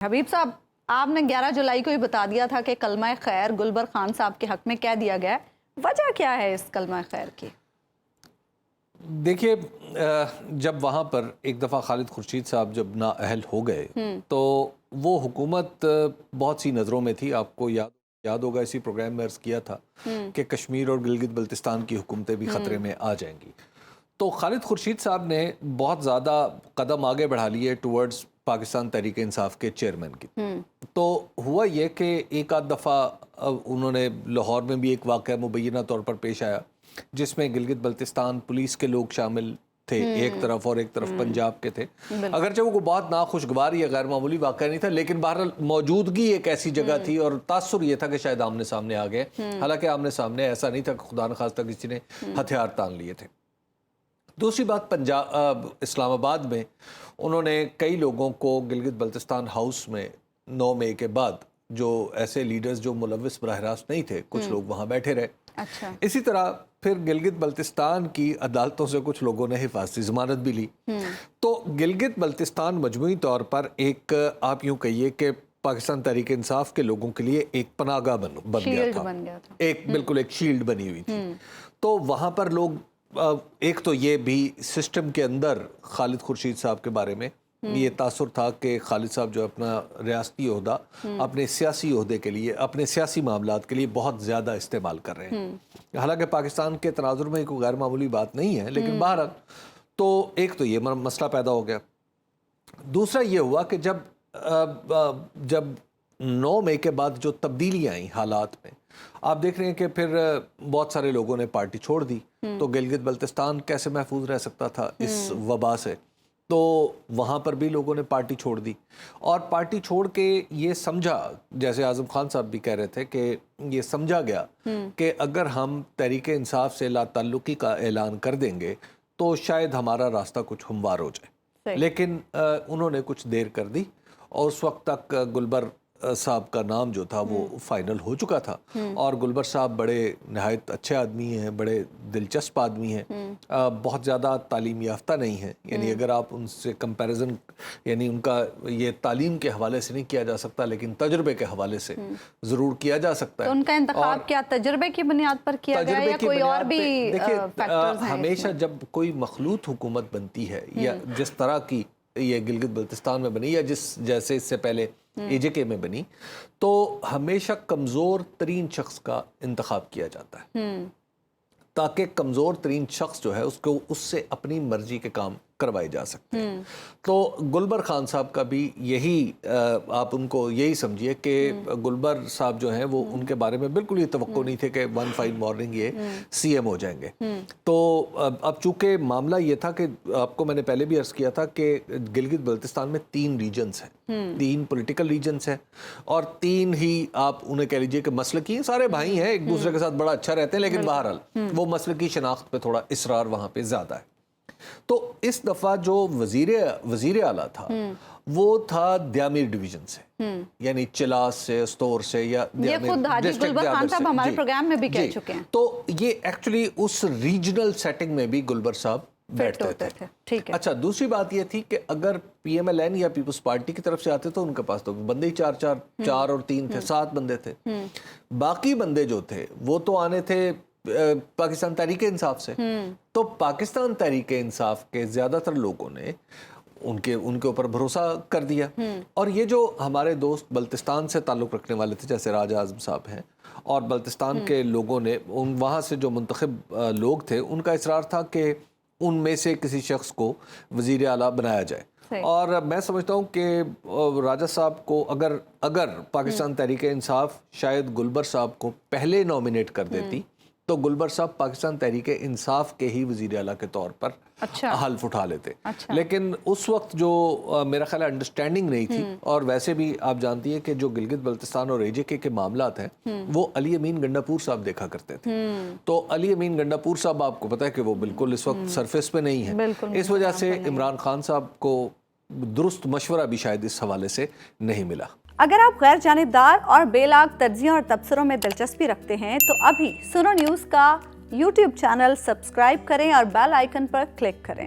حبیب صاحب، آپ نے 11 جولائی کو ہی بتا دیا تھا کہ کلمہ خیر گلبر خان صاحب کے حق میں کہہ دیا گیا ہے، وجہ کیا ہے اس کلمہ خیر کی؟ دیکھیے، جب وہاں پر ایک دفعہ خالد خورشید صاحب جب نااہل ہو گئے تو وہ حکومت بہت سی نظروں میں تھی. آپ کو یاد ہوگا اسی پروگرام میں عرض کیا تھا کہ کشمیر اور گلگت بلتستان کی حکومتیں بھی خطرے میں آ جائیں گی. تو خالد خورشید صاحب نے بہت زیادہ قدم آگے بڑھا لیے ٹورڈز پاکستان تحریک انصاف کے چیئرمین کی. تو ہوا یہ کہ ایک آدھ دفعہ انہوں نے لاہور میں بھی ایک واقعہ مبینہ طور پر پیش آیا جس میں گلگت بلتستان پولیس کے لوگ شامل تھے ایک طرف اور ایک طرف پنجاب کے تھے. اگرچہ وہ بہت ناخوشگوار یا غیر معمولی واقعہ نہیں تھا، لیکن بہرحال موجودگی ایک ایسی جگہ تھی اور تاثر یہ تھا کہ شاید آمنے سامنے آ گئے. حالانکہ آمنے سامنے ایسا نہیں تھا کہ خدا نخواستہ کسی نے ہتھیار تان لیے تھے. دوسری بات، اسلام آباد میں انہوں نے کئی لوگوں کو گلگت بلتستان ہاؤس میں 9 مئی کے بعد جو ایسے لیڈرز جو ملوث براہ راست نہیں تھے کچھ لوگ وہاں بیٹھے رہے. اسی طرح پھر گلگت بلتستان کی عدالتوں سے کچھ لوگوں نے حفاظتی ضمانت بھی لی. تو گلگت بلتستان مجموعی طور پر ایک آپ یوں کہیے کہ پاکستان تحریک انصاف کے لوگوں کے لیے ایک پناہ گاہ بن گیا تھا. بالکل ایک شیلڈ بنی ہوئی تھی. تو وہاں پر لوگ ایک تو یہ بھی سسٹم کے اندر خالد خورشید صاحب کے بارے میں یہ تاثر تھا کہ خالد صاحب جو اپنا ریاستی عہدہ اپنے سیاسی عہدے کے لیے اپنے سیاسی معاملات کے لیے بہت زیادہ استعمال کر رہے ہیں. حالانکہ پاکستان کے تناظر میں کوئی غیر معمولی بات نہیں ہے، لیکن بہرحال تو ایک تو یہ مسئلہ پیدا ہو گیا. دوسرا یہ ہوا کہ جب 9 مئی کے بعد جو تبدیلیاں آئیں حالات میں، آپ دیکھ رہے ہیں کہ پھر بہت سارے لوگوں نے پارٹی چھوڑ دی. تو گلگت بلتستان کیسے محفوظ رہ سکتا تھا اس وبا سے؟ تو وہاں پر بھی لوگوں نے پارٹی چھوڑ دی اور پارٹی چھوڑ کے یہ سمجھا، جیسے اعظم خان صاحب بھی کہہ رہے تھے کہ یہ سمجھا گیا کہ اگر ہم تحریک انصاف سے لا تعلقی کا اعلان کر دیں گے تو شاید ہمارا راستہ کچھ ہموار ہو جائے. لیکن انہوں نے کچھ دیر کر دی اور اس وقت تک گلبر صاحب کا نام جو تھا وہ فائنل ہو چکا تھا. اور گلبر صاحب بڑے نہایت اچھے آدمی ہیں، بڑے دلچسپ آدمی ہیں، بہت زیادہ تعلیم یافتہ نہیں ہیں. یعنی اگر آپ ان سے کمپیریزن، یعنی ان کا یہ تعلیم کے حوالے سے نہیں کیا جا سکتا لیکن تجربے کے حوالے سے ضرور کیا جا سکتا ہے. تو ان کا انتخاب کیا تجربے کی بنیاد پر کیا گیا یا کوئی اور بھی فیکٹرز ہیں؟ ہمیشہ جب کوئی مخلوط حکومت بنتی ہے یا جس طرح کی یہ گلگت بلتستان میں بنی یا جیسے اس سے پہلے اے جے کے میں بنی، تو ہمیشہ کمزور ترین شخص کا انتخاب کیا جاتا ہے تاکہ کمزور ترین شخص جو ہے اس سے اپنی مرضی کے کام کروائے جا سکتے ہیں. تو گلبر خان صاحب کا بھی یہی، آپ ان کو یہی سمجھیے کہ گلبر صاحب جو ہیں وہ ان کے بارے میں بالکل یہ توقع نہیں تھے کہ ون فائن مارننگ یہ سی ایم ہو جائیں گے. تو اب چونکہ معاملہ یہ تھا کہ آپ کو میں نے پہلے بھی عرض کیا تھا کہ گلگت بلتستان میں 3 ریجنز ہیں، 3 پولیٹیکل ریجنز ہیں اور 3 ہی آپ انہیں کہہ لیجئے کہ مسلکی ہیں. سارے بھائی ہیں، ایک دوسرے کے ساتھ بڑا اچھا رہتے ہیں، لیکن بہرحال وہ مسلکی شناخت پہ تھوڑا اصرار وہاں پہ زیادہ ہے. تو اس دفعہ جو وزیر اعلیٰ تھا وہ تھا دیامیر ڈویژن سے، یعنی چلاس سے، استور سے، یا یہ خود حاجی گلبر خان صاحب ہمارے پروگرام میں بھی کہہ چکے ہیں. تو یہ ایکچولی اس ریجنل سیٹنگ میں بھی گلبر صاحب بیٹھتے تھے. اچھا، دوسری بات یہ تھی کہ اگر پی ایم ایل این یا پیپلز پارٹی کی طرف سے آتے تو ان کے پاس تو بندے ہی 4 اور 3 تھے، 7 بندے تھے. باقی بندے جو تھے وہ تو آنے تھے پاکستان تحریک انصاف سے. تو پاکستان تحریک انصاف کے زیادہ تر لوگوں نے ان کے اوپر بھروسہ کر دیا. اور یہ جو ہمارے دوست بلتستان سے تعلق رکھنے والے تھے جیسے راجہ اعظم صاحب ہیں، اور بلتستان کے لوگوں نے وہاں سے جو منتخب لوگ تھے ان کا اصرار تھا کہ ان میں سے کسی شخص کو وزیر اعلیٰ بنایا جائے. اور میں سمجھتا ہوں کہ راجہ صاحب کو اگر پاکستان تحریک انصاف شاید گلبر صاحب کو پہلے نومینیٹ کر دیتی تو گلبر صاحب پاکستان تحریک انصاف کے ہی وزیر اعلیٰ کے طور پر حلف اٹھا لیتے. لیکن اس وقت جو میرا خیال انڈرسٹینڈنگ نہیں تھی، اور ویسے بھی آپ جانتی ہیں کہ جو گلگت بلتستان اور اے جے کے معاملات ہیں وہ علی امین گنڈاپور صاحب دیکھا کرتے تھے. تو علی امین گنڈاپور صاحب آپ کو پتہ ہے کہ وہ بالکل اس وقت سرفیس پہ نہیں ہے. اس وجہ سے عمران خان صاحب کو درست مشورہ بھی شاید اس حوالے سے نہیں ملا. اگر آپ غیر جانبدار اور بے لاگ تجزیوں اور تبصروں میں دلچسپی رکھتے ہیں تو ابھی سنو نیوز کا یوٹیوب چینل سبسکرائب کریں اور بیل آئیکن پر کلک کریں.